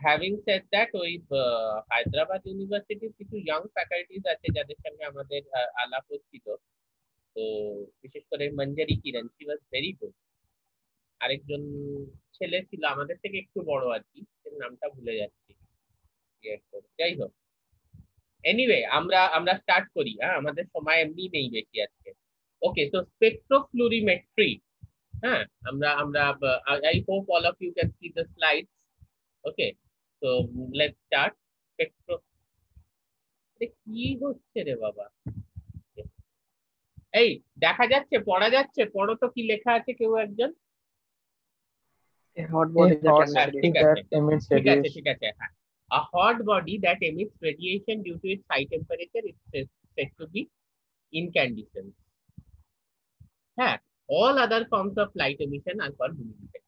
Having said that, ওই হায়দ্রাবাদ ইউনিভার্সিটির কিছু ইয়াং ফ্যাকাল্টিজ আছে যাদের সঙ্গে আমাদের আলাপ হচ্ছিল। তো বিশেষ করে মঞ্জারি কিরণ, শি ওয়াজ ভেরি গুড। আরেকজন ছেলে ছিল আমাদের থেকে একটু বড় আর কি, এর নামটা ভুলে যাচ্ছি। যাই হোক, এনিওয়ে আমরা আমরা স্টার্ট করি। হ্যাঁ, আমাদের সময় এমনি নেই বেশি আজকে। ওকে, তো স্পেকট্রোফ্লুরিমেট্রি। হ্যাঁ, আমরা আমরা I hope all of you can see the slides. Okay, তো লেটস স্টার্ট। স্পেকট্রো, কি হচ্ছে রে বাবা? এই দেখা যাচ্ছে, পড়া যাচ্ছে? পড়ো তো, কি লেখা আছে কেউ একজন? A hot A body that hot emits হ্যাঁ, body ঠিক radiation. আছে, that emits ঠিক আছে, radiation. ঠিক আছে। হ্যাঁ, a hot body that emits radiation due to its high temperature is said to be incandescent. হ্যাঁ, all other forms of light emission are called luminescent.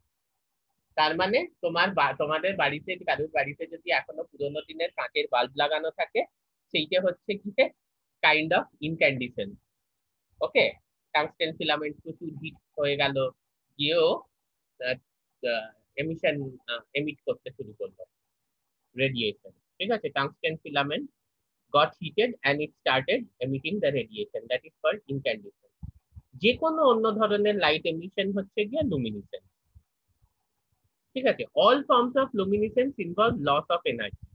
তার মানে তোমাদের বাড়িতে, কারোর বাড়িতে যদি এখনো পুরোনো দিনের কাঁচের বাল্ব লাগানো থাকে, সেইটা হচ্ছে কি kind of ইনক্যান্ডিসেন্ট। Okay, tungsten filament প্রচুর হিট হয়ে গেল, গিয়েও এমিশন এমিট করতে শুরু করলো, রেডিয়েশন। ঠিক আছে, tungsten filament got heated and it started emitting the radiation that is called incandescent. যে কোনো অন্য ধরনের লাইট এমিশন হচ্ছে গিয়ে লুমিনিসেন্স। ঠিক আছে, all forms of luminescence involve loss of energy.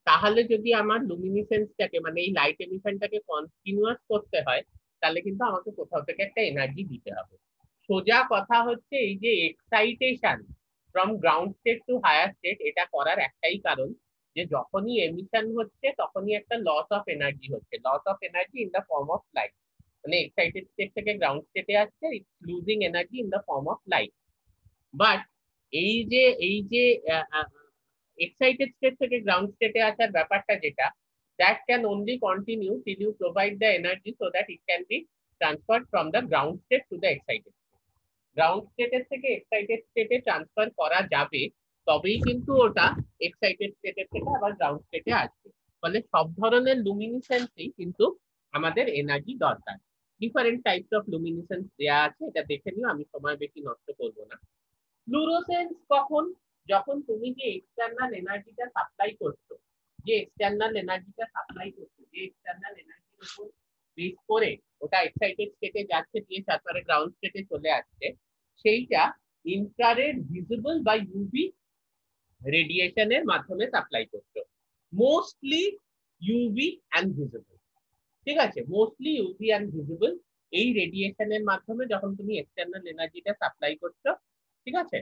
তাহলে যদি আমার লুমিনিসেন্সটাকে, মানে এই লাইট এমিশনটাকে কন্টিনিউয়াস করতে হয়, তাহলে কিন্তু আমাকে কোথাও থেকে একটা এনার্জি দিতে হবে। সোজা কথা হচ্ছে, এই যে excitation from ground state to higher state, এটা করার একটাই কারণ, যে যখনই এমিশন হচ্ছে তখনই একটা লস অফ এনার্জি হচ্ছে, loss of energy in the form of light. মানে এক্সাইটেড স্টেট থেকে গ্রাউন্ড স্টেটে আসছে, it's losing energy in the form of light. But এই যে এক্সাইটেড স্টেট থেকে গ্রাউন্ড স্টেটে আসার ব্যাপারটা যেটা, that can only continue till you provide the energy so that it can be transferred from the ground state to the excited state. Ground স্টেটের থেকে excited স্টেটে ট্রান্সফার করা যাবে, তবেই কিন্তু ওটা এক্সাইটেড স্টেটের থেকে আবার গ্রাউন্ড স্টেটে আসবে। ফলে সব ধরনের লুমিনিসেন্সই কিন্তু আমাদের এনার্জি দরকার। ডিফারেন্ট টাইপস অফ লুমিনিসেন্স দেওয়া আছে, এটা দেখে নিও, আমি সময় বেশি নষ্ট করবো না। ফ্লুরোসেন্স কখন? যখন তুমি যে এক্সটার্নাল এনার্জিটা সাপ্লাই করছো, যে এক্সটার্নাল এনার্জিটা সাপ্লাই করছো, যে এক্সটার্নাল এনার্জির উপর বেস করে ওটা এক্সাইটেড স্টেটে যাচ্ছে, দিয়ে তারপরে গ্রাউন্ড স্টেটে চলে আসছে, সেইটা ইনফ্রারেড, ভিজিবল বা ইউভি রেডিয়েশনের মাধ্যমে সাপ্লাই করছো। Mostly UV and visible. ঠিক আছে, মোস্টলি ইউভি অ্যান্ড ভিজিবল, এই রেডিয়েশনের মাধ্যমে যখন তুমি এক্সটার্নাল এনার্জিটা সাপ্লাই করছো, ঠিক আছে,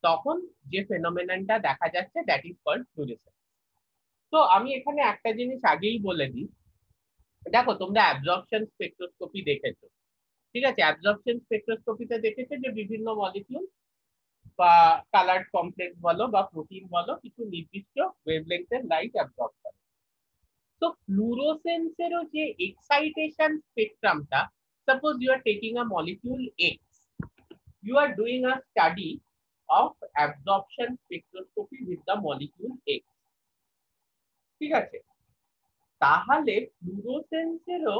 তখন যে ফেনোমেননটা দেখা যাচ্ছে, দ্যাট ইজ কল্ড ফ্লুরেসেন্স। তো আমি এখানে একটা জিনিস আগেই বলে দিই। দেখো, তোমরা অ্যাবজর্পশন স্পেকট্রোস্কোপি দেখেছো। ঠিক আছে, অ্যাবজর্পশন স্পেকট্রোস্কোপিতে দেখেছো যে বিভিন্ন মলিকিউল বা কালার্ড কমপ্লেক্স বলো বা প্রোটিন বলো, কিছু নির্দিষ্ট ওয়েভলেংথের লাইট অ্যাবজর্ব করে। তো ফ্লুরোসেন্সেরও যে এক্সাইটেশন স্পেকট্রামটা, suppose you are taking a molecule X, you are doing a study of absorption spectroscopy with the molecule X. ঠিক আছে, তাহলে ফ্লুরোসেন্সেরও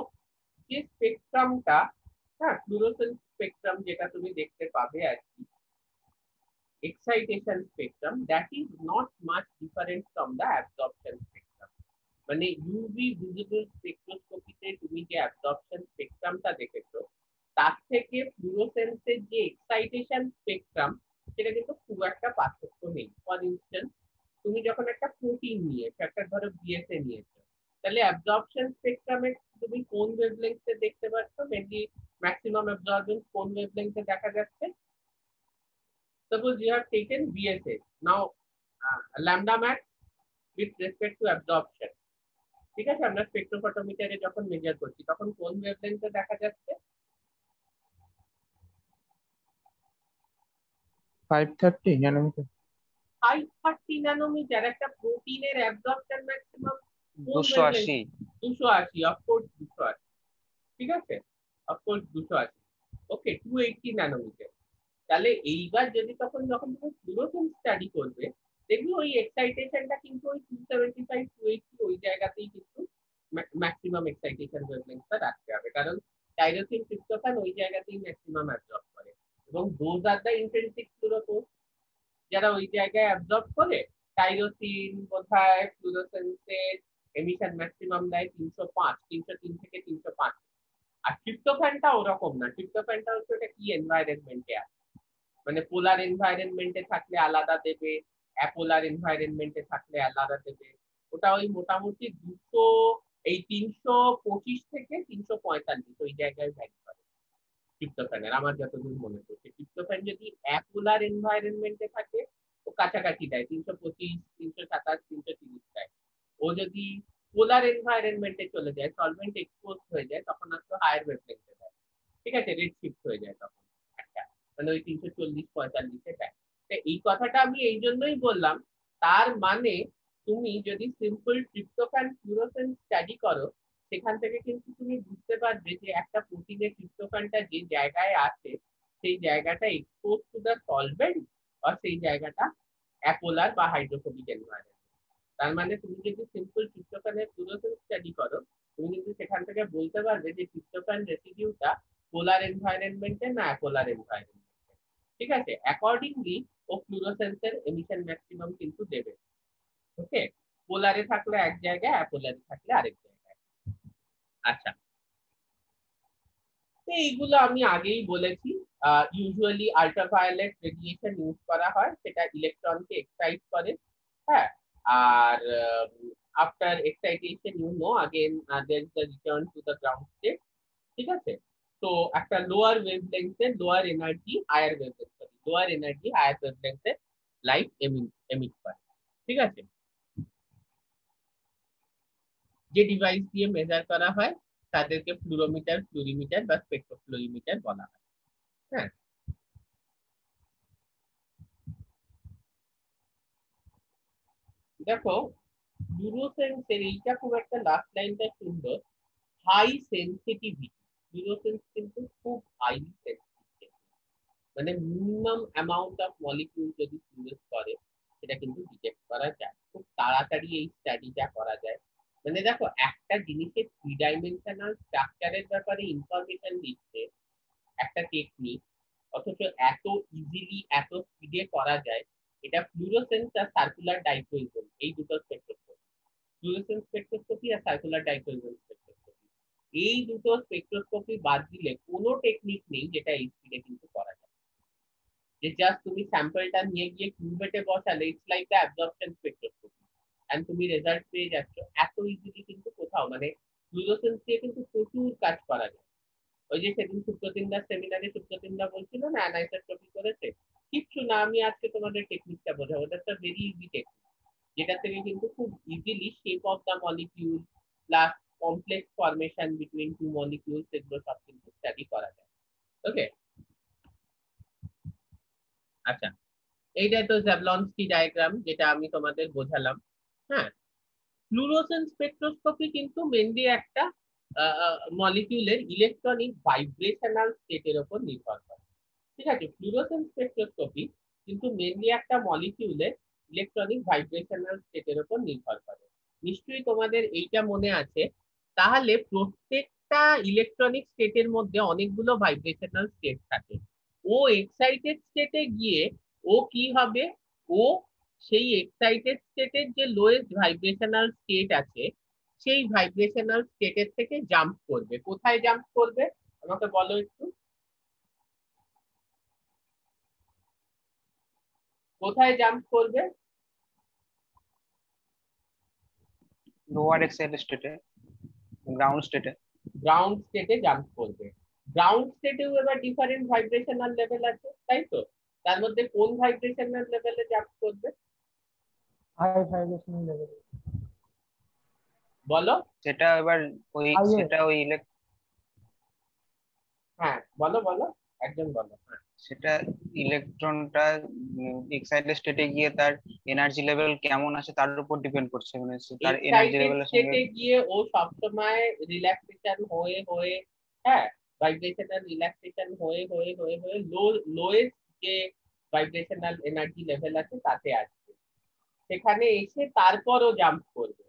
যে স্পেকট্রামটা, হ্যাঁ, ফ্লুরোসেন্স স্পেকট্রাম যেটা তুমি দেখতে পাবে আর কি, excitation spectrum, that is not much different from the absorption spectrum. মানে ইউভি ভিজিবল স্পেকট্রোস্কোপিতে তুমি যে অ্যাবজর্পশন স্পেকট্রামটা দেখেছো, তার থেকে ফ্লুরোসেন্সের যে এক্সাইটেশন স্পেকট্রাম, সেটা কিন্তু খুব একটা পার্থক্য নেই। ফর ইনস্ট্যান্স, তুমি যখন একটা প্রোটিন নিয়েছো, একটা ধরো বিএসএ নিয়েছো, তাহলে অ্যাবজর্পশন স্পেকট্রামে তুমি কোন ওয়েভলেংথে দেখতে পাচ্ছ? মেনলি ম্যাক্সিমাম অ্যাবজর্বেন্স কোন ওয়েভলেংথে দেখা যাচ্ছে? Suppose you have taken BSA. Now, lambda max with respect to absorption. ঠিক আছে, আমরা স্পেকট্রোফটোমিটারে যখন মেজার করছি, তখন কোন ওয়েভলেংথে দেখা যাচ্ছে? 530 nanometer. 530 ন্যানোমিটার। একটা প্রোটিনের অ্যাবজর্পশন ম্যাক্সিমাম কোন 280। ওয়েভলেংথ? 280, অফকোর্স 280। ঠিক আছে, অফকোর্স 280। ওকে, 280 ন্যানোমিটার। তাহলে এইবার যদি যখন তুমি ফ্লুরোসেন্স স্টাডি করবে, দেখবে ওই এক্সাইটেশনটা কিন্তু ওই 275 280 ওই জায়গাতেই কিন্তু ম্যাক্সিমাম এক্সাইটেশন ওয়েভলেংথটা রাখতে হবে, কারণ টাইরোসিন ট্রিপ্টোফ্যান ওই জায়গাতেই ম্যাক্সিমাম অ্যাবজর্ব করে। এবং দোজ আর দ্য ইন্ট্রিনসিক ফ্লুরোফোর্স, যারা ওই জায়গায় অ্যাবজর্ব করে, টাইরোসিন বোধহয় ফ্লুরোসেন্সের এমিশন ম্যাক্সিমাম দেয় 305, 303 থেকে 305। আর ট্রিপ্টোফ্যানটা ওরকম না, ট্রিপ্টোফ্যানটা হচ্ছে ওটা কি এনভায়রনমেন্টে আছে, মানে পোলার এনভায়রনমেন্টে থাকলে আলাদা দেবে, অ্যাপোলার এনভায়রনমেন্টে থাকলে আলাদা দেবে। ওটা ওই মোটামুটি 325 থেকে 345 ওই জায়গায় ভ্যারি করে ট্রিপ্টোফ্যানের, আমার যতদূর মনে পড়ছে। ট্রিপ্টোফ্যান যদি অ্যাপোলার এনভায়রনমেন্টে থাকে ও কাছাকাছি দেয় 325, 327, 330 দেয়। ও যদি পোলার এনভায়রনমেন্টে চলে যায়, সলভেন্ট এক্সপোজ হয়ে যায়, তখন আর তো হায়ার ওয়েভলেন্থে দেয়। ঠিক আছে, রেড শিফট হয়ে যায় তখন একটা, মানে ওই 340-45-এ দেয়। তো এই কথাটা আমি এই জন্যই বললাম, তার মানে তুমি যদি সিম্পল ট্রিপ্টোফ্যান ফ্লুরোসেন্স স্টাডি করো, সেখান থেকে কিন্তু তুমি বুঝতে পারবে যে একটা প্রোটিনের ট্রিপ্টোফ্যানটা যে জায়গায় আছে সেই জায়গাটা এক্সপোজ টু দ্য সলভেন্ট, আর সেই জায়গাটা অ্যাপোলার বা হাইড্রোফোবিক এনভায়রনমেন্ট। তার মানে তুমি যদি সিম্পল ট্রিপ্টোফ্যানের ফ্লুরোসেন্স স্টাডি করো, তুমি কিন্তু সেখান থেকে বলতে পারবে যে ট্রিপ্টোফ্যান রেসিডিউটা পোলার এনভায়রনমেন্টে না অ্যাপোলার এনভায়রনমেন্টে। ঠিক আছে, অ্যাকর্ডিংলি ও ফ্লুরোসেন্সের এমিশন ম্যাক্সিমাম কিন্তু দেবে। ওকে, পোলারে থাকলে এক জায়গায়, অ্যাপোলারে থাকলে আরেক জায়গায়। আচ্ছা, তো এইগুলো আমি আগেই বলেছি। ইউজুয়ালি আল্ট্রাভায়োলেট রেডিয়েশন ইউজ করা হয়, সেটা ইলেকট্রনকে এক্সাইট করে। হ্যাঁ, আর after excitation again there is the return to the ground state. ঠিক আছে, তো একটা লোয়ার ওয়েভলেংথে lower energy higher wavelength, lower energy higher ওয়েভলেংথে লাইট এমিট করে। ঠিক আছে, যে ডিভাইস দিয়ে মেজার করা হয় তাদেরকে ফ্লুরোমিটার, ফ্লুরিমিটার বা স্পেকট্রোফ্লুরিমিটার বলা হয়। হ্যাঁ, দেখো ফ্লুরোসেন্সের এইটা খুব একটা লাস্ট লাইনটা সুন্দর, হাই সেন্সিটিভিটি। ফ্লুরোসেন্স কিন্তু খুব হাইলি সেন্সিটিভ, মানে মিনিমাম অ্যামাউন্ট অফ মলিকিউল যদি ফ্লুরোস করে সেটা কিন্তু ডিটেক্ট করা যায় খুব তাড়াতাড়ি, এই স্টাডিটা করা যায়। মানে দেখো একটা জিনিসের 3 ডাইমেনশনাল স্ট্রাকচারের ব্যাপারে ইনফরমেশন দিচ্ছে একটা টেকনিক, অথচ এত ইজিলি এত স্পিডে করা যায়, এটা ফ্লুরোসেন্স আর সার্কুলার ডাইক্রোইজম, এই দুটো স্পেকট্রোস্কোপি, ফ্লুরোসেন্স স্পেকট্রোস্কোপি আর সার্কুলার ডাইক্রোইজম স্পেকট্রোস্কোপি, এই দুটো স্পেকট্রোস্কোপি বাদ দিলে কোনো টেকনিক নেই যেটা এই স্পিডে কিন্তু করা যায়। যে জাস্ট তুমি স্যাম্পলটা নিয়ে গিয়ে কিউবেটে বসালে, it's like the absorption spectroscopy, and তুমি রেজাল্ট পেয়ে যাচ্ছ এত ইজিলি কিন্তু কোথাও, মানে ফ্লুরোসেন্স দিয়ে কিন্তু প্রচুর কাজ করা যায়। ওই যে সেদিন সুপ্রতিমদার সেমিনারে সুপ্রতিমদা বলছিল না অ্যানাইসোট্রপি করেছে, কিচ্ছু না, আমি আজকে তোমাদের টেকনিকটা বোঝাবো। That's a very easy technique, যেটা থেকে কিন্তু খুব easily shape of the molecule plus complex formation between two molecules, এগুলো সব কিন্তু স্টাডি করা যায়। ওকে, আচ্ছা, এইটা তো জ্যাবলনস্কি ডায়াগ্রাম যেটা আমি তোমাদের বোঝালাম। হ্যাঁ, ফ্লুরোসেন্স স্পেকট্রোস্কোপি কিন্তু মেনলি একটা মলিকিউলের ইলেকট্রনিক ভাইব্রেশনাল স্টেটের উপর নির্ভর করে। ঠিক আছে, ফ্লুরোসেন্স স্পেকট্রোস্কোপি কিন্তু মেনলি একটা মলিকিউলের ইলেকট্রনিক ভাইব্রেশনাল স্টেটের উপর নির্ভর করে। নিশ্চয়ই তোমাদের এইটা মনে আছে। তাহলে প্রত্যেকটা ইলেকট্রনিক স্টেটের মধ্যে অনেকগুলো ভাইব্রেশনাল স্টেট থাকে। ও এক্সাইটেড স্টেটে গিয়ে ও কি হবে, ও সেই এক্সাইটেড স্টেটের যে লোয়েস্ট ভাইব্রেশনাল স্টেট আছে সেই ভাইব্রেশনাল স্টেটের থেকে জাম্প করবে। কোথায় জাম্প করবে আমাকে বলো একটু, কোথায় জাম্প করবে? লোয়ার এক্সাইটেড স্টেটে, গ্রাউন্ড স্টেটে। গ্রাউন্ড স্টেটে জাম্প করবে। গ্রাউন্ড স্টেটেও এবার ডিফারেন্ট ভাইব্রেশনাল লেভেল আছে, তাই তো? তার মধ্যে কোন ভাইব্রেশনাল লেভেলে জাম্প করবে হাই ভাইব্রেশন লেভেল। বলো? সেটা এবার ওই হাইয়েস্ট। সেটা ওই হ্যাঁ বলো বলো, একজন বলো। হ্যাঁ, সেটা ইলেকট্রনটা এক্সাইটেড স্টেটে গিয়ে তার এনার্জি লেভেল কেমন আছে তার উপর ডিপেন্ড করছে, মানে তার এনার্জি এক্সাইটেড লেভেলের সঙ্গে। স্টেটে গিয়ে ও সবসময় রিল্যাক্সেশন হয়ে হয়ে, হ্যাঁ, ভাইব্রেশনাল রিল্যাক্সেশন হয়ে হয়ে হয়ে হয়ে লোয়েস্ট যে ভাইব্রেশনাল এনার্জি লেভেল আছে তাতে আসবে, সেখানে এসে তারপরও জাম্প করবে।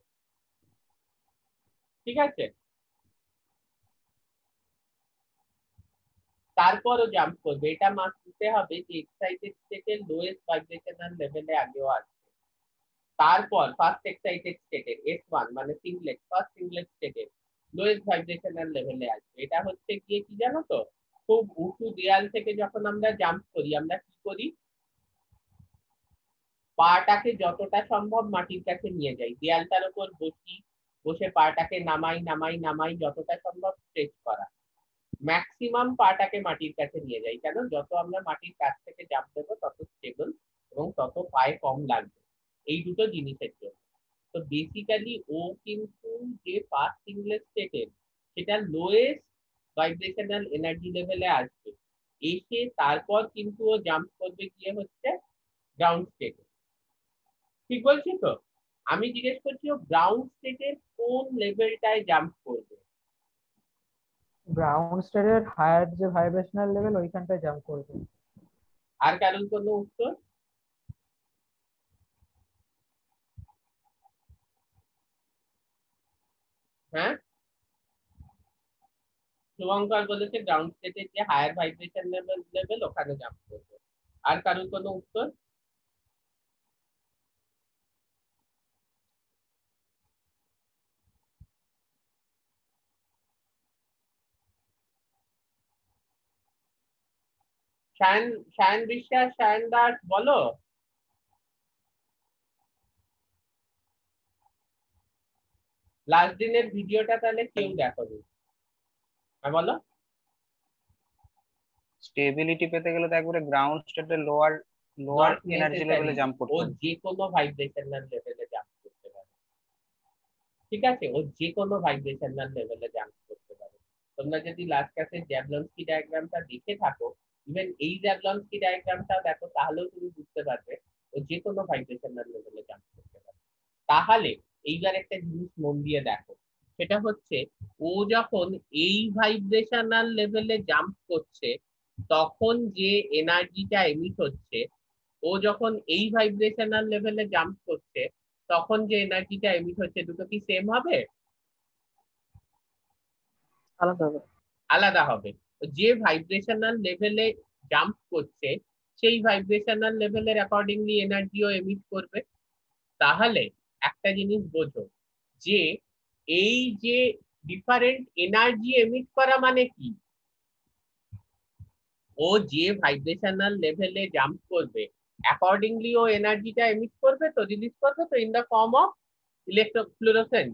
ঠিক আছে, তারপরও জাম্প করবে, এটা মানতে হবে যে এক্সাইটেড স্টেটের লোয়েস্ট ভাইব্রেশনাল লেভেলে আগেও আসবে। তারপর ফার্স্ট এক্সাইটেড স্টেটের S1 মানে সিংলেট, ফার্স্ট সিংলেট স্টেটের লোয়েস্ট ভাইব্রেশনাল লেভেলে আসবে। এটা হচ্ছে গিয়ে কি জানো তো, খুব উঁচু দেয়াল থেকে যখন আমরা জাম্প করি আমরা কি করি, পাটাকে যতটা সম্ভব মাটির কাছে নিয়ে যাই, দেয়ালটার উপর বসি, বসে পাটাকে নামাই নামাই নামাই, যতটা সম্ভব স্ট্রেচ করা, ম্যাক্সিমাম পাটাকে মাটির কাছে নিয়ে যাই। কেন, যত আমরা মাটির কাছ থেকে জাম্প দেবো তত স্টেবল এবং তত পায়ে কম লাগবে, এই দুটো জিনিসের জন্য। তো বেসিক্যালি ও কিন্তু যে ফার্স্ট সিংলেট স্টেটের সেটা লোয়েস্ট ভাইব্রেশনাল এনার্জি লেভেলে আসবে, এসে তারপর কিন্তু ও জাম্প করবে গিয়ে হচ্ছে গ্রাউন্ড স্টেটে। ঠিক বলছি তো? আমি জিজ্ঞেস করছি ও গ্রাউন্ড স্টেটের কোন লেভেলটায় জাম্প করবে? গ্রাউন্ড স্টেটের হায়ার যে ভাইব্রেশনাল লেভেল ওইখানটায় জাম্প করবে। আর কারণ কোনো উত্তর? হ্যাঁ, শুভঙ্কর বলেছে গ্রাউন্ড স্টেটের যে হায়ার ভাইব্রেশন লেভেল ওখানে জাম্প করবে। আর কারণ কোনো উত্তর? সায়ন, সায়ন বিশ্বাস, সায়ন দাস বলো। লাস্ট দিনের ভিডিওটা তাহলে কেউ দেখোনি? হ্যাঁ বলো। স্টেবিলিটি পেতে গেলে তো একবারে গ্রাউন্ড স্টেটের লোয়ার লোয়ার নট এনার্জি লেভেলে নেসেসারি, জাম্প ও করতে হবে। যে কোনো ভাইব্রেশনাল লেভেলে জাম্প করতে পারে। ঠিক আছে, ও যে কোনো ভাইব্রেশনাল লেভেলে জাম্প করতে পারে। তোমরা যদি লাস্ট ক্লাসের জ্যাবলন্সকি ডায়াগ্রামটা দেখে থাকো, ইভেন এই জ্যাবলন্সকি ডায়াগ্রামটাও দেখো, তাহলেও তুমি বুঝতে পারবে ও যে কোনো ভাইব্রেশনাল লেভেলে জাম্প করতে পারে। তাহলে এইবার একটা জিনিস মন দিয়ে দেখো, সেটা হচ্ছে ও যখন এই ভাইব্রেশনাল লেভেলে জাম্প করছে তখন যে এনার্জিটা এমিট হচ্ছে, ও যখন এই ভাইব্রেশনাল লেভেলে জাম্প করছে তখন যে এনার্জিটা এমিট হচ্ছে, দুটো কি সেম হবে? আলাদা হবে। আলাদা হবে। যে ভাইব্রেশনাল লেভেলে জাম্প করছে সেই ভাইব্রেশনাল লেভেলের অ্যাকর্ডিংলি এনার্জিও এমিট করবে। তাহলে একটা জিনিস বোঝো, যে এই যে ডিফারেন্ট এনার্জি এমিট করা মানে কি, ও যে ভাইব্রেশনাল লেভেলে জাম্প করবে অ্যাকর্ডিংলি ও এনার্জিটা এমিট করবে, তো রিলিজ করবে, তো in the form of electrofluorescence.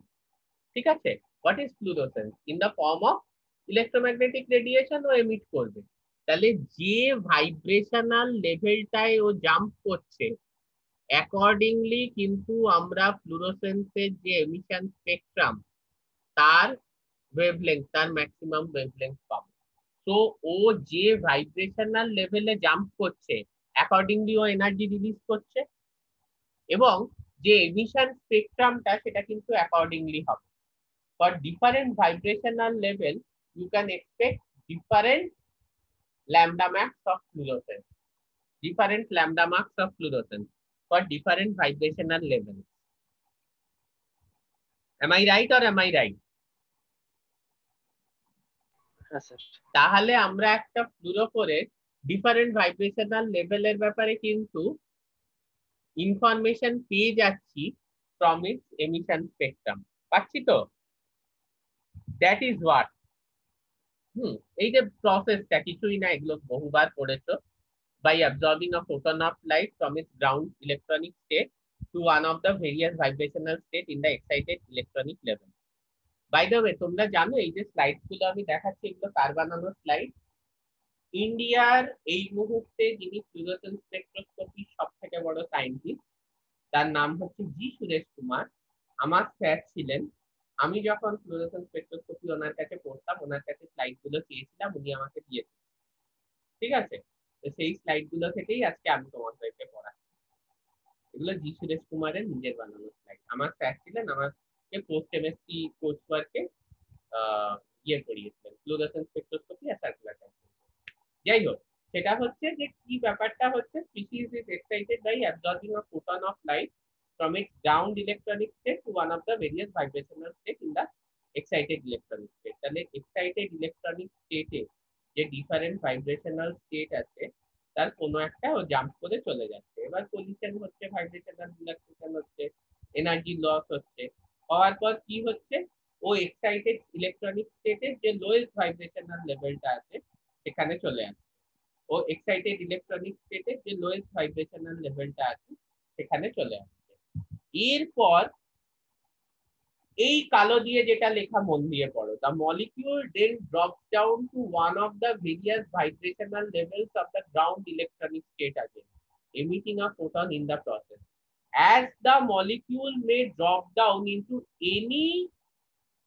ঠিক আছে, what is fluorescence? In the form of electromagnetic radiation ও এমিট করবে। তাহলে যে ভাইব্রেশনাল লেভেলটায় ও জাম্প করছে অ্যাকর্ডিংলি কিন্তু আমরা ফ্লুরোসেন্সের যে এমিশন স্পেকট্রাম তার ওয়েভলেংথ, তার ম্যাক্সিমাম ওয়েভলেংথ পাবো। তো ও যে ভাইব্রেশনাল লেভেলে জাম্প করছে অ্যাকর্ডিংলি ও এনার্জি রিলিজ করছে, এবং যে এমিশন স্পেকট্রামটা সেটা কিন্তু অ্যাকর্ডিংলি হবে। For different vibrational level, you can expect different lambda max of fluorescence. Different lambda max of fluorescence for different vibrational levels. Am I right or am I right? তাহলে আমরা একটা ফ্লুরোফোরের different vibrational লেভেলের ব্যাপারে কিন্তু information পেয়ে যাচ্ছি from its emission spectrum. পাচ্ছি তো? That is what. এই যে প্রসেসটা কিছুই না, এগুলো বহুবার পড়েছো। By absorbing a photon of light from its ground electronic state to one of the various vibrational state in the excited electronic level. By the way, তোমরা জানো এই যে স্লাইড গুলো আমি দেখাচ্ছি এগুলো কার বানানো স্লাইড? ইন্ডিয়ার এই মুহূর্তে যিনি ফ্লুরোসেন্স স্পেকট্রোস্কোপি সব থেকে বড় সায়েন্টিস্ট, তার নাম হচ্ছে জি সুরেশ কুমার, আমার স্যার ছিলেন। আমি যখন ফ্লুরোসেন্স স্পেকট্রোস্কোপি ওনার কাছে পড়তাম, ওনার কাছে স্লাইড গুলো চেয়েছিলাম, উনি আমাকে দিয়েছেন। ঠিক আছে, তো সেই স্লাইড গুলো থেকেই আজকে আমি তোমাদেরকে পড়াচ্ছি। এগুলো জি সুরেশ কুমারের নিজের বানানো স্লাইড। আমার স্যার ছিলেন, আমাকে পোস্ট কেমিস্ট্রি কোর্স ওয়ার্কে ইয়ে করিয়েছিলেন, ফ্লুরোসেন্স স্পেকট্রোস্কোপি আর সার্কুলার টাইপ। যাই হোক, সেটা হচ্ছে যে কি ব্যাপারটা হচ্ছে, species is excited by absorbing a photon of light from its ground electronic state to one of the various vibrational state in the excited electronic state. তাহলে excited electronic state যে ডিফারেন্ট ভাইব্রেশনাল স্টেট আছে তার কোনো একটা ও jump করে চলে যাচ্ছে, এবার পলিউশন হচ্ছে, ভাইব্রেশনাল রিল্যাক্সেশন হচ্ছে, এনার্জি লস হচ্ছে, হওয়ার পর কি হচ্ছে, ও এক্সাইটেড ইলেকট্রনিক স্টেটে যে লোয়েস্ট ভাইব্রেশনাল লেভেলটা আছে সেখানে চলে আসে। ও এক্সাইটেড ইলেকট্রনিক স্টেটে যে লোয়েস্ট ভাইব্রেশনাল লেভেলটা আছে সেখানে চলে আসছে। এরপর এই কালো দিয়ে যেটা লেখা মন দিয়ে পড়ো, the molecule then drops down to one of the various vibrational levels of the ground electronic state again, emitting a photon in the process. As the molecule may drop down into any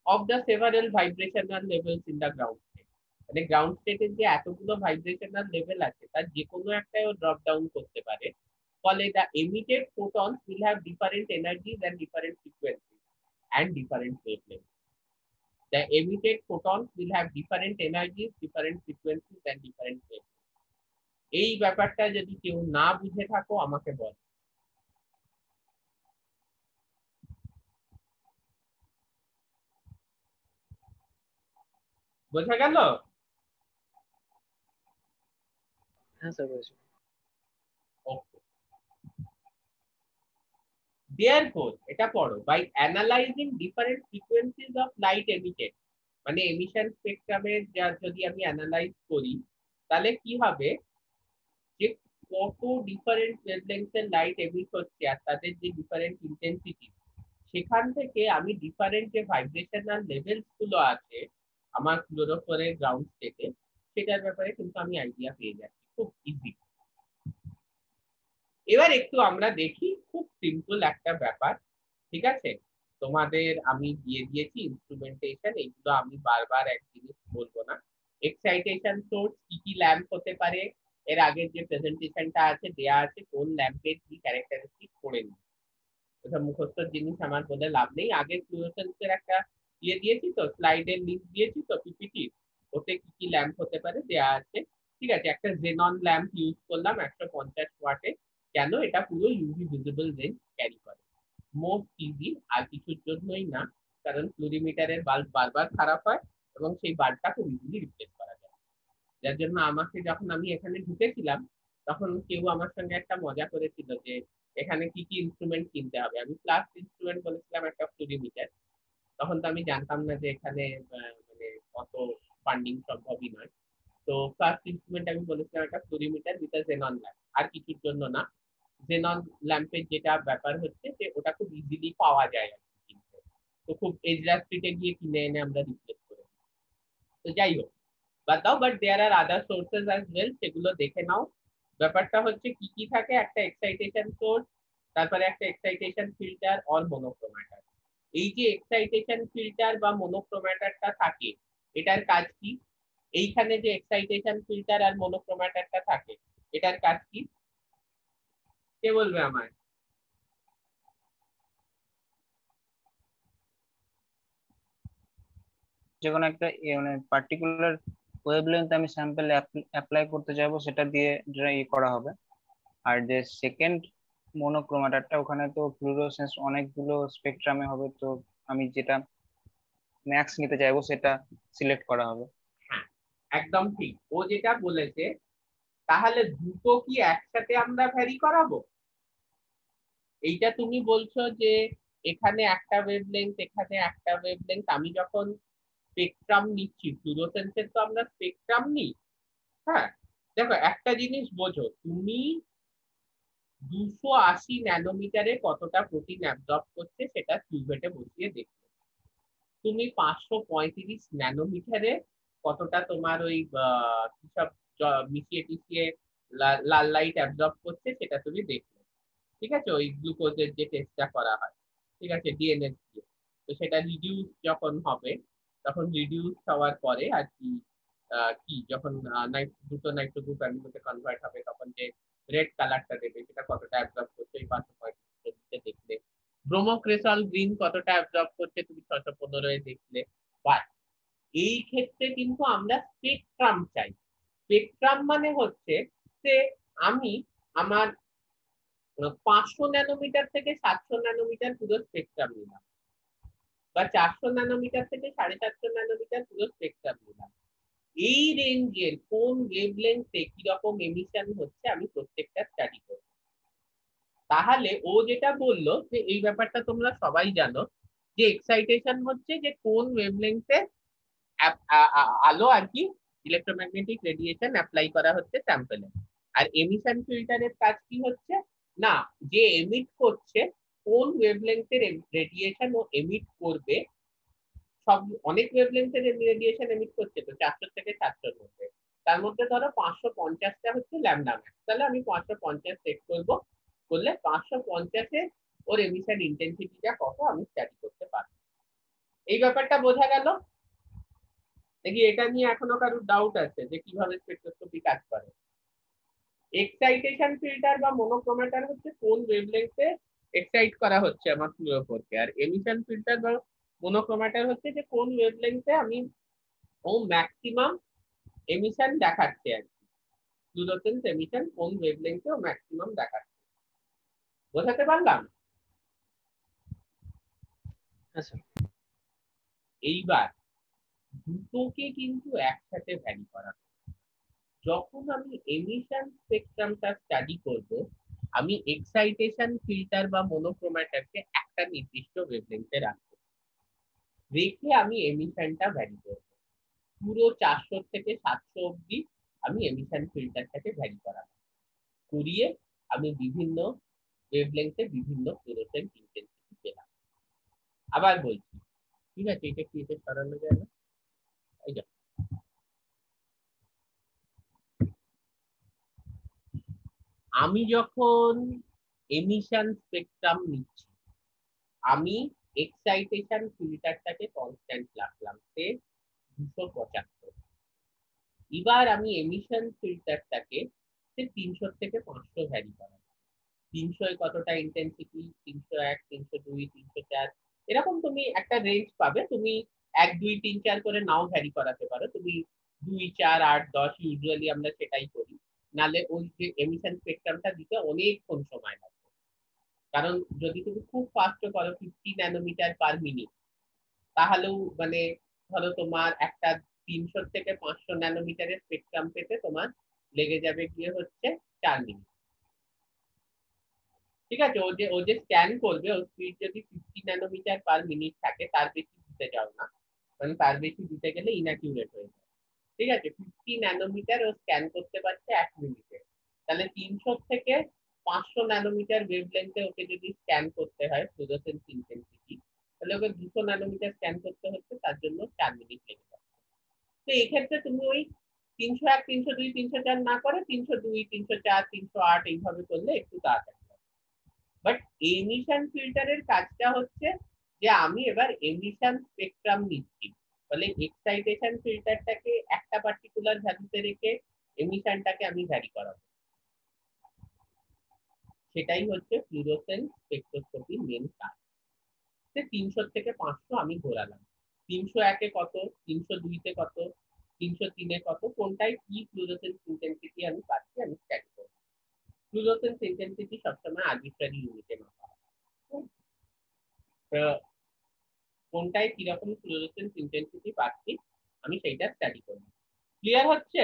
of the several vibrational levels in the ground state, মানে ground স্টেটের যে এতগুলো vibrational level আছে তার যে কোনো একটাই ও drop down করতে পারে, ফলে the emitted photons will have different energies and different frequencies and different wavelengths. The emitted photons will have different energies, different frequencies and different wavelengths. এই ব্যাপারটা যদি কেউ না বুঝে থাকো আমাকে বল। বোঝা গেল? হ্যাঁ স্যার বুঝেছি। ওকে। Therefore, এটা পড়ো, by analyzing different frequencies of light emitted, মানে এমিশন স্পেকট্রামের যা যদি আমি অ্যানালাইজ করি তাহলে কি হবে, যে কত ডিফারেন্ট ওয়েভলেংথের লাইট এমিট হচ্ছে আর তাদের যে ডিফারেন্ট ইন্টেন্সিটি, সেখান থেকে আমি ডিফারেন্ট যে ভাইব্রেশনাল লেভেলস গুলো আছে আমার ফ্লোরোফোরের গ্রাউন্ড স্টেটে, সেটার ব্যাপারে কিন্তু আমি আইডিয়া পেয়ে যাচ্ছি খুব ইজি। এবার একটু আমরা দেখি, খুব সিম্পল একটা ব্যাপার, ঠিক আছে? তোমাদের আমি দিয়ে দিয়েছি ইনস্ট্রুমেন্টেশন, এগুলো আমি বারবার এক জিনিস বলবো না। এক্সাইটেশন সোর্স কি কি ল্যাম্প হতে পারে, এর আগের যে প্রেজেন্টেশনটা আছে দেয়া আছে কোন ল্যাম্পের কি ক্যারেক্টারিস্টিক করে নি, ওটা মুখস্থ জিনিস আমার বলে লাভ নেই। আগের ফ্লুরোসেন্সের একটা দিয়েছি তো, স্লাইডের লিংক দিয়েছি তো পিপিটি, ওতে কি কি ল্যাম্প হতে পারে দেয়া আছে। ঠিক আছে, একটা জেনন ল্যাম্প ইউজ করলাম 150 ওয়াটে, কেন, এটা পুরো ইউভি ভিজিবল রেঞ্জ ক্যারি করে, মোস্ট ইজি, আর কিছুর জন্যই না, কারণ ফ্লুরিমিটারের বাল্ব বারবার খারাপ হয় এবং সেই বাল্বটা খুব ইজিলি রিপ্লেস করা যায়। যার জন্য আমাকে যখন আমি এখানে ঢুকেছিলাম তখন কেউ আমার সঙ্গে একটা মজা করেছিল যে এখানে কি কি ইনস্ট্রুমেন্ট কিনতে হবে, আমি প্লাস ইনস্ট্রুমেন্ট বলেছিলাম একটা ফ্লুরিমিটার, তখন তো আমি জানতাম না যে এখানে মানে কত ফান্ডিং সম্ভবই নয়। তো ফার্স্ট ইনস্ট্রুমেন্ট আমি বলেছিলাম একটা ফ্লুরিমিটার উইথ আ জেনন ল্যাম্প, আর কিছুর জন্য না। জেনন ল্যাম্পের যেটা ব্যাপার হচ্ছে যে ওটা খুব ইজিলি পাওয়া যায় আর কি কিনতে, তো খুব এজরা স্ট্রিটে গিয়ে কিনে এনে আমরা রিপ্লেস করে। তো যাই হোক, বাদ দাও, but there are other sources as well, সেগুলো দেখে নাও। ব্যাপারটা হচ্ছে কি কি থাকে, একটা এক্সাইটেশন সোর্স, তারপরে একটা এক্সাইটেশন ফিল্টার অর মনোক্রোম্যাটার। এই যে এক্সাইটেশন ফিল্টার বা মনোক্রোম্যাটারটা থাকে, এটার কাজ কি? এইখানে যে এক্সাইটেশন ফিল্টার আর মনোক্রোম্যাটারটা থাকে, এটার কাজ কি কে বলবে আমায়? যে কোনো একটা মানে পার্টিকুলার ওয়েভলেন্থ আমি স্যাম্পল অ্যাপ্লাই করতে চাইবো, সেটা দিয়ে করা হবে। আর যে সেকেন্ড মনোক্রোমাটারটা, ওখানে তো ফ্লুরোসেন্স অনেকগুলো স্পেকট্রামে হবে, তো আমি যেটা ম্যাক্স নিতে চাইবো সেটা সিলেক্ট করা হবে। হ্যাঁ, একদম ঠিক, ও যেটা বলেছে। তাহলে দুটো কি একসাথে আমরা ভ্যারি করাবো? এইটা তুমি বলছো যে এখানে একটা ওয়েভলেংথ, এখানে একটা ওয়েভলেংথ, আমি যখন স্পেকট্রাম নিচ্ছি, ফ্লুরোসেন্সের তো আমরা স্পেকট্রাম নিই। হ্যাঁ, দেখো একটা জিনিস বোঝো, তুমি 280 ন্যানোমিটারে কতটা প্রোটিন অ্যাবজর্ব করছে সেটা কিউভেটে বসিয়ে দেখবে। তুমি 535 ন্যানোমিটারে কতটা তোমার ওই কিসব মিশিয়ে টিশিয়ে লাল লাইট অ্যাবজর্ব করছে সেটা তুমি দেখবে। ঠিক আছে, ওই গ্লুকোজের যে টেস্টটা করা হয়, ঠিক আছে, ডিএনএস দিয়ে, তো সেটা রিডিউস যখন হবে, তখন রিডিউস হওয়ার পরে আর কি, কি যখন দুটো নাইট্রো গ্রুপ অ্যামিনোতে কনভার্ট হবে তখন যে রেড কালারটা দেবে সেটা কতটা অ্যাবজর্ব করছে ওই 535 দেখলে। ব্রোমোক্রেসল গ্রিন কতটা অ্যাবজর্ব করছে তুমি 615 দেখলে। বাট এই ক্ষেত্রে কিন্তু আমরা স্পেকট্রাম চাই। স্পেকট্রাম মানে হচ্ছে যে আমি আমার 500 ন্যানোমিটার থেকে 700 ন্যানোমিটার পুরো স্পেকট্রাম নিলাম, বা 400 ন্যানোমিটার থেকে 750 ন্যানোমিটার পুরো স্পেকট্রাম নিলাম। এই রেঞ্জের কোন ওয়েভলেন্থে কিরকম এমিশন হচ্ছে আমি প্রত্যেকটা স্টাডি করব। তাহলে ও যেটা বললো যে এই ব্যাপারটা তোমরা সবাই জানো যে এক্সাইটেশন হচ্ছে যে কোন ওয়েভলেংথে আলো আর কি ইলেকট্রোম্যাগনেটিক রেডিয়েশন অ্যাপ্লাই করা হচ্ছে স্যাম্পলে। আর এমিশন ফিল্টারের কাজ কি হচ্ছে না, যে এমিট করছে কোন ওয়েভলেংথের রেডিয়েশন ও এমিট করবে। সব অনেক ওয়েভলেংথের রেডিয়েশন এমিট করছে তো 400 থেকে 700 মধ্যে, তার মধ্যে ধরো 550টা হচ্ছে ল্যামডা ম্যাক্স, তাহলে আমি 550 সেট করব, করলে 550-এ ওর এমিশন ইন্টেন্সিটিটা কত আমি স্টাডি করতে পারবো। এই ব্যাপারটা বোঝা গেল দেখি? এটা নিয়ে এখনো কারোর ডাউট আছে যে কিভাবে স্পেকট্রোস্কোপি কাজ করে? এক্সাইটেশন ফিল্টার বা মনোক্রোমেটার হচ্ছে কোন ওয়েভলেংথে এক্সাইট করা হচ্ছে আমার ফ্লুরোফোরকে, আর এমিশন ফিল্টার বা মনোক্রোমেটার হচ্ছে যে কোন ওয়েভলেংথে আমি ও ম্যাক্সিমাম এমিশন দেখাচ্ছে আর কি, ফ্লুরোসেন্স এমিশন কোন ওয়েভলেংথে ও ম্যাক্সিমাম দেখাচ্ছে। বোঝাতে পারলাম? আচ্ছা, এইবার দুটোকে কিন্তু একসাথে ভ্যারি করা। যখন আমি এমিশন স্পেকট্রামটা স্টাডি করব, আমি এক্সাইটেশন ফিল্টার বা মনোক্রোম্যাটারকে একটা নির্দিষ্ট ওয়েভলেংথে রাখবো, রেখে আমি এমিশনটা ভ্যারি করব। পুরো 400 থেকে 700 অব্দি আমি এমিশন ফিল্টারটাকে ভ্যারি করাবো, করিয়ে আমি বিভিন্ন ওয়েভলেংথে বিভিন্ন ফ্লুরোসেন্ট ইন্টেন্সিটি পেলাম। আবার বলছি, ঠিক আছে? এটা কি এটা সরানো যায় না? এই যে আমি যখন এমিশন স্পেকট্রাম নিচ্ছি, আমি এক্সাইটেশন ফিল্টারটাকে কনস্ট্যান্ট রাখলাম, সে 275। এবার আমি এমিশন ফিল্টারটাকে সে 300 থেকে 500 ভ্যারি করাই। 300 এ কতটা ইন্টেন্সিটি, 301, 302, 304, এরকম তুমি একটা রেঞ্জ পাবে। তুমি 1, 2, 3, 4 করে নাও ভ্যারি করাতে পারো। তুমি 2, 4, 8, 10 ইউজুয়ালি আমরা সেটাই করি। নালে ওই যে এমিশন স্পেকট্রামটা দিতে অনেকক্ষণ সময় লাগে। কারণ যদি তুমি খুব ফাস্ট করো 50 ন্যানোমিটার পার মিনিট, তাহলেও মানে ধরো তোমার একটা 300 থেকে 500 ন্যানোমিটারের স্পেকট্রাম পেতে তোমার লেগে যাবে গিয়ে হচ্ছে 4 মিনিট। ঠিক আছে? ও যে স্ক্যান করবে, ওর স্পিড যদি 50 ন্যানোমিটার পার মিনিট থাকে, তার বেশি দিতে যাও না, মানে তার বেশি দিতে গেলে ইনঅ্যাকিউরেট হয়ে যায়। ঠিক আছে? 50 ন্যানোমিটার ও স্ক্যান করতে পারছে 1 মিনিটে, তাহলে 300 থেকে 500 ন্যানোমিটার ওয়েভলেন্থে ওকে যদি স্ক্যান করতে হয় ফ্লুরোসেন্স ইন্টেন্সিটি, তাহলে ওকে 200 ন্যানোমিটার স্ক্যান করতে হচ্ছে, তার জন্য 4 মিনিট লেগে যাচ্ছে। তো এই ক্ষেত্রে তুমি ওই 301, 302, 304 না করে 302, 304, 308 এইভাবে করলে একটু তাড়াতাড়ি। বাট এমিশন ফিল্টারের কাজটা হচ্ছে যে আমি এবার এমিশন স্পেকট্রাম নিচ্ছি, ফলে এক্সাইটেশন ফিল্টারটাকে একটা পার্টিকুলার ভ্যালুতে রেখে এমিশনটাকে আমি ভ্যারি করাবো। সেটাই হচ্ছে ফ্লুরোসেন্স স্পেকট্রোস্কোপির মেন কাজ। 300 থেকে 500 আমি ঘোরালাম, 301-এ কত, 302-তে কত, 303-এ কত, কোনটায় কি ফ্লুরোসেন্স ইন্টেন্সিটি আমি পাচ্ছি আমি স্টাডি করব। ফ্লুরোসেন্স ইন্টেন্সিটি সবসময় আরবিট্রারি ইউনিটে মাপা হয়। কোনটায় কিরকম ফ্লুরোসেন্স ইন্টেন্সিটি পাচ্ছি আমি সেইটা স্টাডি করব। ক্লিয়ার হচ্ছে?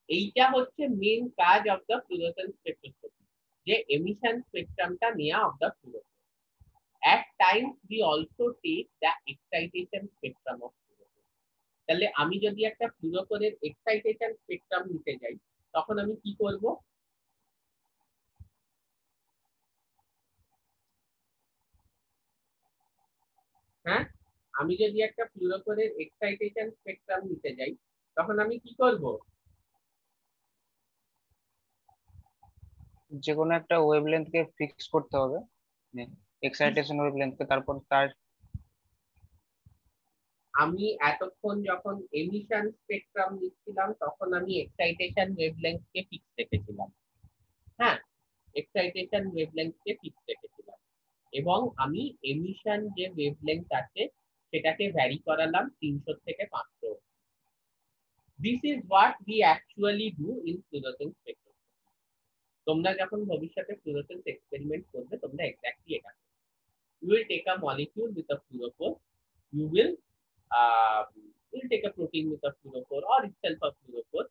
এইটা হচ্ছে মেন কাজ অফ দ্য ফ্লুরোসেন্স স্পেকট্রোস্কোপি, যে এমিশন স্পেকট্রামটা নেওয়া of the fluorescence. At times we also take the excitation spectrum of fluorescence. তাহলে আমি যদি একটা ফ্লুরোফোরের এক্সাইটেশন স্পেকট্রাম নিতে যাই, তখন আমি কি করব? হ্যাঁ, আমি যদি একটা ফ্লুরোফোরের এক্সাইটেশন স্পেকট্রাম নিতে যাই, তখন আমি কি করব? যে কোনো একটা ওয়েভলেন্থ কে ফিক্স করতে হবে, এক্সাইটেশন ওয়েভলেন্থ কে, তারপর তার আমি এতক্ষণ যখন এমিশন স্পেকট্রাম নিচ্ছিলাম তখন আমি এক্সাইটেশন ওয়েভলেংথ কে ফিক্স রেখেছিলাম। হ্যাঁ, এক্সাইটেশন ওয়েভলেংথ কে ফিক্স রেখেছিলাম, এবং আমি এমিশন যে ওয়েভলেংথ আছে সেটাকে ভ্যারি করালাম 300 থেকে 500। This is what we actually do in fluorescence spectroscopy. তোমরা যখন ভবিষ্যতে ফ্লুরোসেন্স এক্সপেরিমেন্ট করবে, তোমরা এক্স্যাক্টলি এটা করবে। You will take a molecule with a fluorophore, you will uh, take a protein with a fluorophore or itself a fluorophore,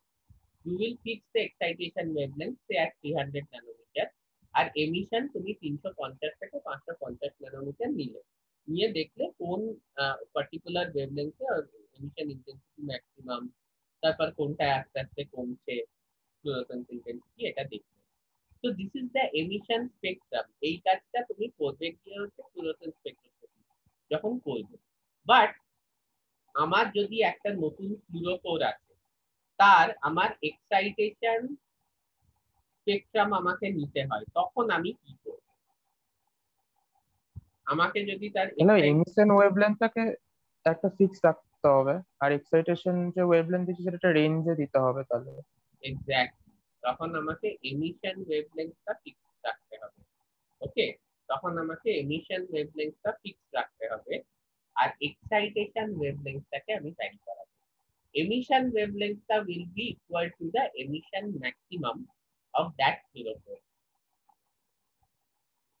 you will fix the excitation wavelength say at 300 nanometer R emission তুমি 350 থেকে 550 nanometre নিয়ে দেখলে কোন particular ওয়েভলেংথে emission intensity maximum, তারপর কোনটা আস্তে আস্তে কমছে fluorescence intensity এটা দেখবে। তো this is the emission spectrum. এই কাজটা তুমি করবে কি হচ্ছে ফ্লুরোসেন্স স্পেকট্রোস্কোপি যখন করবে। বাট আমার যদি একটা নতুন ফ্লুরোফোর আছে, তার আমার এক্সাইটেশন স্পেকট্রাম আমাকে নিতে হয়, তখন আমি কি করব? আমাকে যদি তার এমিশন ওয়েভলেন্থটাকে একটা ফিক্স রাখতে হবে, আর এক্সাইটেশন যে ওয়েভলেন্থ দিচ্ছি সেটা একটা রেঞ্জে দিতে হবে তাহলে। এক্স্যাক্টলি, তখন আমাকে এমিশন ওয়েভলেংথটা ফিক্স রাখতে হবে। ওকে, তখন আমাকে এমিশন ওয়েভলেংথটা ফিক্স রাখতে হবে আর এক্সাইটেশন ওয়েভলেংথটাকে আমি ভ্যারি করাবো। এমিশন ওয়েভলেংথটা will be equal to the emission maximum of that fluorophore.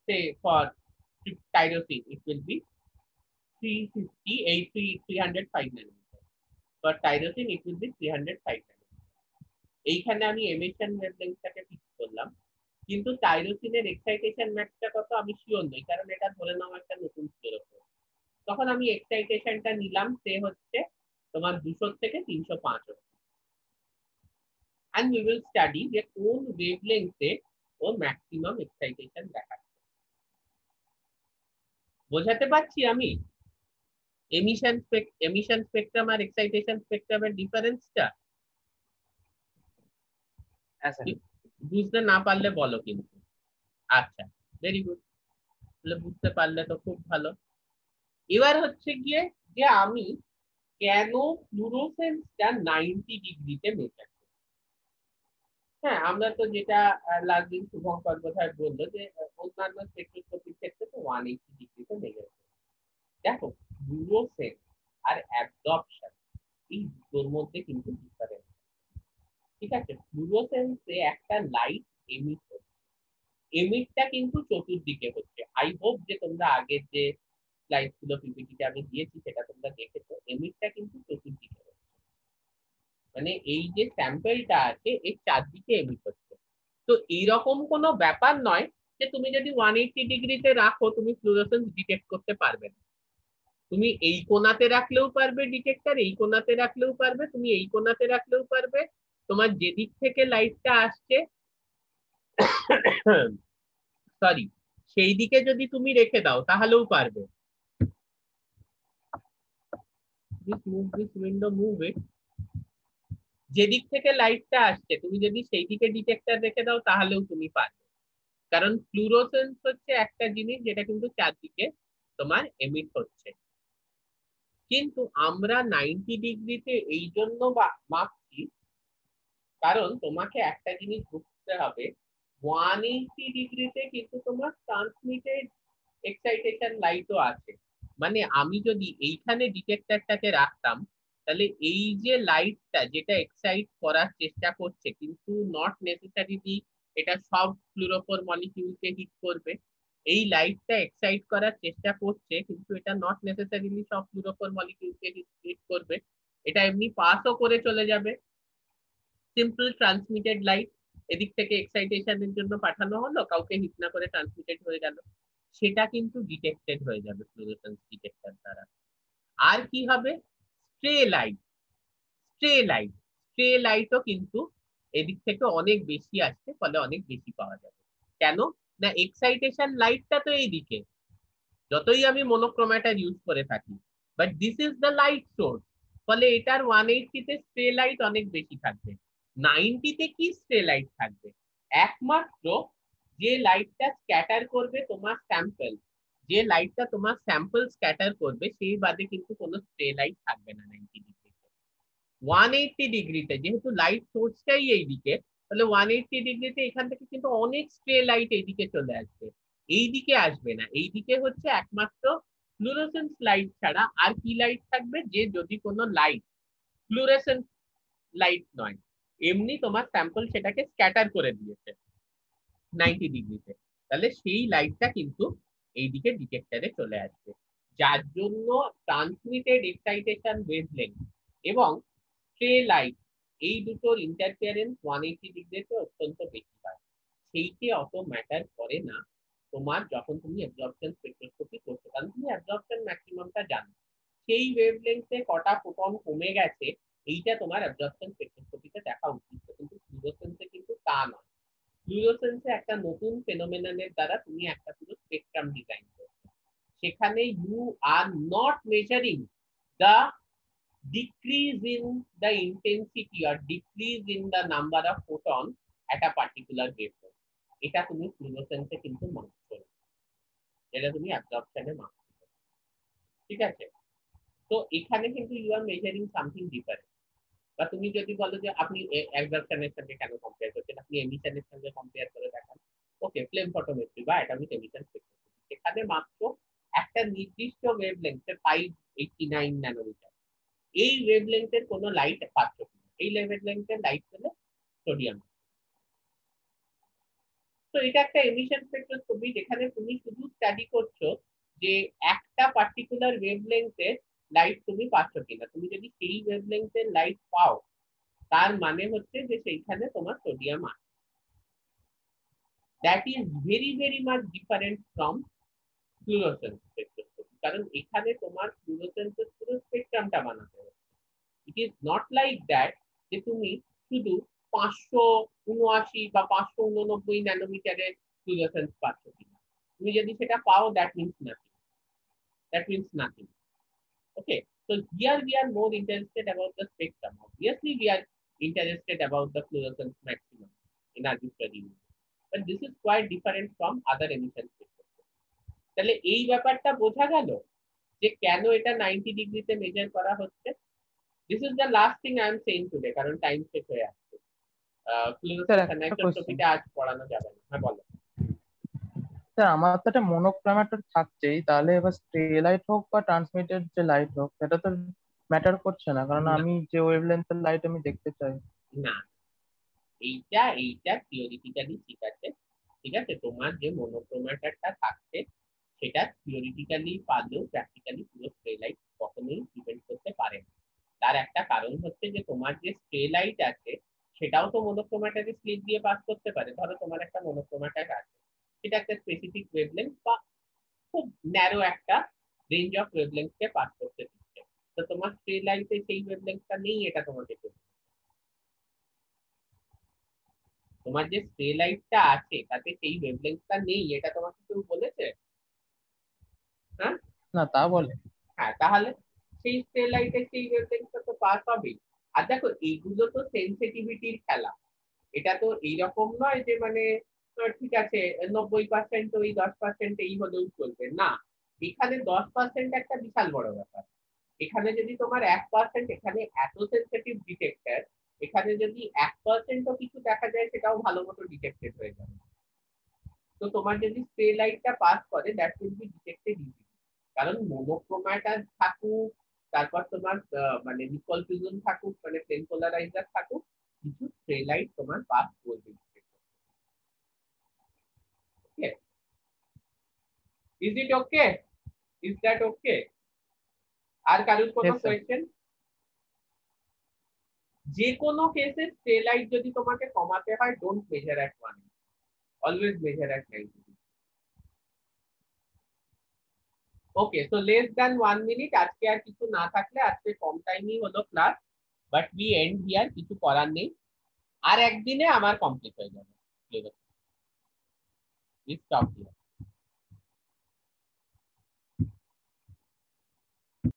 Say for tyrosine it will be 305 nanometer. For tyrosine it will be 305 nanometer. এইখানে আমি এমিশন ওয়েভলেংথটাকে ফিক্স করলাম, কিন্তু টাইরোসিনের এক্সাইটেশন ম্যাক্সটা কত আমি শিওর নই, কারণ এটা ধরে নাও একটা নতুন ফ্লুরোফোর। তখন আমি এক্সাইটেশনটা নিলাম সে হচ্ছে তোমার 200 থেকে 305 and we will study যে কোন ওয়েভলেংথে ও ম্যাক্সিমাম এক্সাইটেশন দেখাচ্ছে। বোঝাতে পারছি আমি এমিশন স্পেকট্রাম আর এক্সাইটেশন স্পেকট্রামের ডিফারেন্সটা? বুঝতে না পারলে বলো কিন্তু। আচ্ছা, ভেরি গুড, তাহলে বুঝতে পারলে তো খুব ভালো। এবার হচ্ছে গিয়ে যে আমি কেন ফ্লুরোসেন্সটা 90 ডিগ্রিতে মেজার করি। হ্যাঁ, আমরা তো যেটা লাস্ট দিন শুভঙ্কর বোধহয় বললো যে অন্যান্য স্পেকট্রোস্কোপির ক্ষেত্রে তো 180 ডিগ্রিতে মেজার করি। দেখো, ফ্লুরোসেন্স আর অ্যাবজর্পশন এই দুটোর মধ্যে কিন্তু ডিফারেন্স। ঠিক আছে, ফ্লুরোসেন্সে একটা লাইট এমিট হচ্ছে, এমিটটা কিন্তু চতুর্দিকে হচ্ছে। আই হোপ যে তোমরা আগের যে স্লাইড গুলো পিপিটিতে আমি দিয়েছি সেটা তোমরা দেখেছো, এমিটটা কিন্তু চতুর্দিকে হচ্ছে, মানে এই যে স্যাম্পলটা আছে এর চারদিকে এমিট হচ্ছে। তো এইরকম কোনো ব্যাপার নয় যে তুমি যদি 180 ডিগ্রিতে রাখো তুমি ফ্লুরোসেন্স ডিটেক্ট করতে পারবে না। তুমি এই কোণাতে রাখলেও পারবে ডিটেক্টর, এই কোণাতে রাখলেও পারবে, তুমি এই কোণাতে রাখলেও পারবে। তোমার যেদিক থেকে লাইটটা আসছে সরি সেই দিকে যদি তুমি রেখে দাও তাহলেও পারবে। this window move it, যেদিক থেকে লাইটটা আসছে তুমি যদি সেই দিকে ডিটেক্টর রেখে দাও তাহলেও তুমি পারবে, কারণ ফ্লুরোসেন্স হচ্ছে একটা জিনিস যেটা কিন্তু চারদিকে তোমার এমিট হচ্ছে। কিন্তু আমরা 90 ডিগ্রিতে এই জন্য মাপছি কারণ তোমাকে একটা জিনিস বুঝতে হবে, 180 ডিগ্রিতে কিন্তু তোমার ট্রান্সমিটেড এক্সাইটেশন লাইটও আছে। মানে আমি যদি এইখানে ডিটেক্টরটাকে রাখতাম তাহলে এই যে লাইটটা যেটা এক্সাইট করার চেষ্টা করছে কিন্তু নট নেসেসারিলি এটা সব ফ্লুরোফোর মলিকিউলকে হিট করবে, এই লাইটটা এক্সাইট করার চেষ্টা করছে কিন্তু এটা নট নেসেসারিলি সব ফ্লুরোফোর মলিকিউলকে হিট করবে, এটা এমনি পাসও করে চলে যাবে। সিম্পল ট্রান্সমিটেড লাইট এদিক থেকে এক্সাইটেশনের জন্য পাঠানো হলো, কাউকে হিট না করে ট্রান্সমিটেড হয়ে গেল, সেটা কিন্তু ডিটেক্টেড হয়ে যাবে ফ্লুরোসেন্স ডিটেক্টর দ্বারা। আর কি হবে, স্ট্রে লাইট, স্ট্রে লাইটও কিন্তু এদিক থেকে অনেক বেশি আসছে, ফলে অনেক বেশি পাওয়া যাবে। কেন না, এক্সাইটেশন লাইটটা তো এইদিকে, যতই আমি মনোক্রোম্যাটার ইউজ করে থাকি, but this is the light source, ফলে এটার 180 তে স্ট্রে লাইট অনেক বেশি থাকবে। 90 তে কি স্ট্রে লাইট থাকবে, একমাত্র যে লাইটটা স্ক্যাটার করবে তোমার স্যাম্পল, যে লাইটটা তোমার স্যাম্পল স্ক্যাটার করবে সেই বাদে কিন্তু কোনো স্ট্রে লাইট থাকবে না 90 ডিগ্রিতে। 180 ডিগ্রিতে যেহেতু লাইট সোর্সটাই এইদিকে, তাহলে 180 ডিগ্রিতে এখান থেকে কিন্তু অনেক স্ট্রে লাইট এইদিকে চলে আসবে, এইদিকে আসবে না। এইদিকে হচ্ছে একমাত্র ফ্লুরোসেন্স লাইট ছাড়া আর কি লাইট থাকবে, যে যদি কোনো লাইট ফ্লুরোসেন্স লাইট নয়, এমনি তোমার স্যাম্পল সেটাকে স্ক্যাটার করে দিয়েছে 90 ডিগ্রিতে, তাহলে সেই লাইটটা কিন্তু এইদিকে ডিটেক্টরে চলে আসবে, যার জন্য ট্রান্সমিটেড এক্সাইটেশন ওয়েভলেংথ এবং স্ট্রে লাইট এই দুটোর ইন্টারফিয়ারেন্স 180 ডিগ্রিতে অত্যন্ত বেশি হয়, সেইটি অত ম্যাটার করে না তোমার যখন তুমি অ্যাবজর্পশন স্পেকট্রোস্কোপি করছো, কারণ তুমি অ্যাবজর্পশন ম্যাক্সিমামটা জানো, সেই ওয়েভলেন্থে কটা ফোটন কমে গেছে এইটা তোমার অ্যাবজর্পশন স্পেকট্রোস্কোপিতে দেখা উচিত, কিন্তু ফ্লুরোসেন্সে কিন্তু তা নয়। ফ্লুরোসেন্সে একটা নতুন ফেনোমেননের দ্বারা তুমি একটা পুরো স্পেকট্রাম ডিজাইন করছো, সেখানে you are not measuring the decrease in the intensity or decrease in the number of photons at a particular wavelength. এটা তুমি ফ্লুরোসেন্সে কিন্তু মাপছো না, এটা তুমি অ্যাবজর্পশনে মাপছো, ঠিক আছে? তো এখানে কিন্তু you are measuring something different. বা তুমি যদি বলো যে আপনি অ্যাবজর্পশনের সাথে কেন কম্পেয়ার করছেন, আপনি এমিশনের সঙ্গে কম্পেয়ার করে দেখান, ওকে, ফ্লেম ফটোমেট্রি বা অ্যাটমিক এমিশন স্পেকট্রোস্কোপি, সেখানে মাত্র একটা নির্দিষ্ট ওয়েভলেন্থে 589 ন্যানোমিটার এই ওয়েভলেন্থের কোনো লাইট পাচ্ছ কিনা, এই ওয়েভলেন্থের লাইট পেলে সোডিয়াম। তো এটা একটা এমিশন স্পেকট্রোস্কোপি যেখানে তুমি শুধু স্টাডি করছো যে একটা পার্টিকুলার ওয়েভলেন্থের লাইট তুমি পাচ্ছ কিনা। তুমি যদি সেই ওয়েভলেন্থের লাইট পাও তার মানে হচ্ছে যে সেইখানে তোমার সোডিয়াম আছে। That is very very much different from fluorescence spectroscopy, কারণ এখানে তোমার ফ্লুরোসেন্সের পুরো স্পেকট্রামটা বানাতে হবে। It is not like that যে তুমি শুধু 579 বা 589 ন্যানোমিটারের ফ্লুরোসেন্স পাচ্ছ কিনা। তুমি যদি সেটা পাও that means nothing, that means nothing. Okay, so here we are more interested about the spectrum. Obviously we are interested about the fluorescence maximum in our study, but this is quite different from other emission spectroscopy. তাহলে এই ব্যাপারটা বোঝা গেল যে কেন এটা 90 ডিগ্রিতে measure করা হচ্ছে। This is the last thing I am saying today, কারণ টাইম শেষ হয়ে আসছে। ফ্লুরোসেন্স অ্যানাইসোট্রপিটা আজ পড়ানো যাবে না। হ্যাঁ বলো। স্যার আমার তো একটা মনোক্রোম্যাটর থাকছেই, তাহলে এবার স্ট্রে লাইট হোক বা ট্রান্সমিটেড যে লাইট হোক সেটা তো ম্যাটার করছে না, কারণ আমি যে ওয়েভলেন্থের লাইট আমি দেখতে চাই। না, এইটা থিওরিটিক্যালি ঠিক আছে, ঠিক আছে, তোমার যে মনোক্রোম্যাটারটা থাকছে সেটা থিওরিটিক্যালি পারলেও প্র্যাকটিক্যালি পুরো স্ট্রে লাইট কখনোই ডিপেন্ড করতে পারে না। তার একটা কারণ হচ্ছে যে তোমার যে স্ট্রে লাইট আছে সেটাও তো মনোক্রোম্যাটারে স্লিট দিয়ে পাস করতে পারে। ধরো তোমার একটা মনোক্রোম্যাটার আছে, সেটা একটা স্পেসিফিক ওয়েভলেন্থ বা খুব ন্যারো একটা রেঞ্জ অফ ওয়েভলেন্থকে পাস করতে দিচ্ছে, তো তোমার স্ট্রে লাইটে সেই ওয়েভলেন্থটা নেই, এটা তোমাকে বলতে। তোমার যে স্ট্রে লাইটটা আছে তাতে সেই ওয়েভলেন্থটা নেই, এটা তোমাকে কেউ বলেছে? হ্যাঁ, না তা বলে। হ্যাঁ, তাহলে সেই স্ট্রে লাইটে সেই ওয়েভলেন্থটা তো পাস হবেই। আর দেখো এইগুলো তো সেন্সিটিভিটির খেলা, এটা তো এইরকম নয় যে মানে ঠিক আছে 90% ওই 10% এই হলেও চলবে না। এখানে 10% একটা বিশাল বড় ব্যাপার। এখানে যদি তোমার 1%, এখানে এত সেন্সিটিভ ডিটেক্টর, এখানে যদি 1%ও কিছু দেখা যায় সেটাও ভালো মতো ডিটেক্টেড হয়ে যাবে। তো তোমার যদি স্প্রে লাইটটা পাস করে that will be detected easily, কারণ মনোক্রোমাটার থাকুক, তারপর তোমার মানে নিকল ফিউশন থাকুক, মানে প্লেন পোলারাইজার থাকুক, কিছু স্প্রে লাইট তোমার পাস করবে। Okay, is it okay? Is that okay? আর কারোর কোনো Yes, sir. কোয়েশ্চেন? যে কোনো কেসে স্প্রে লাইট যদি তোমাকে কমাতে হয়, don't measure at 1, always measure at 90. Okay, so less than 1 minute. আজকে আর কিছু না থাকলে, আজকে কম টাইমই হলো class, but we and here, কিছু করার নেই। আর একদিনে আমার কমপ্লিট হয়ে যাবে। Please stop here.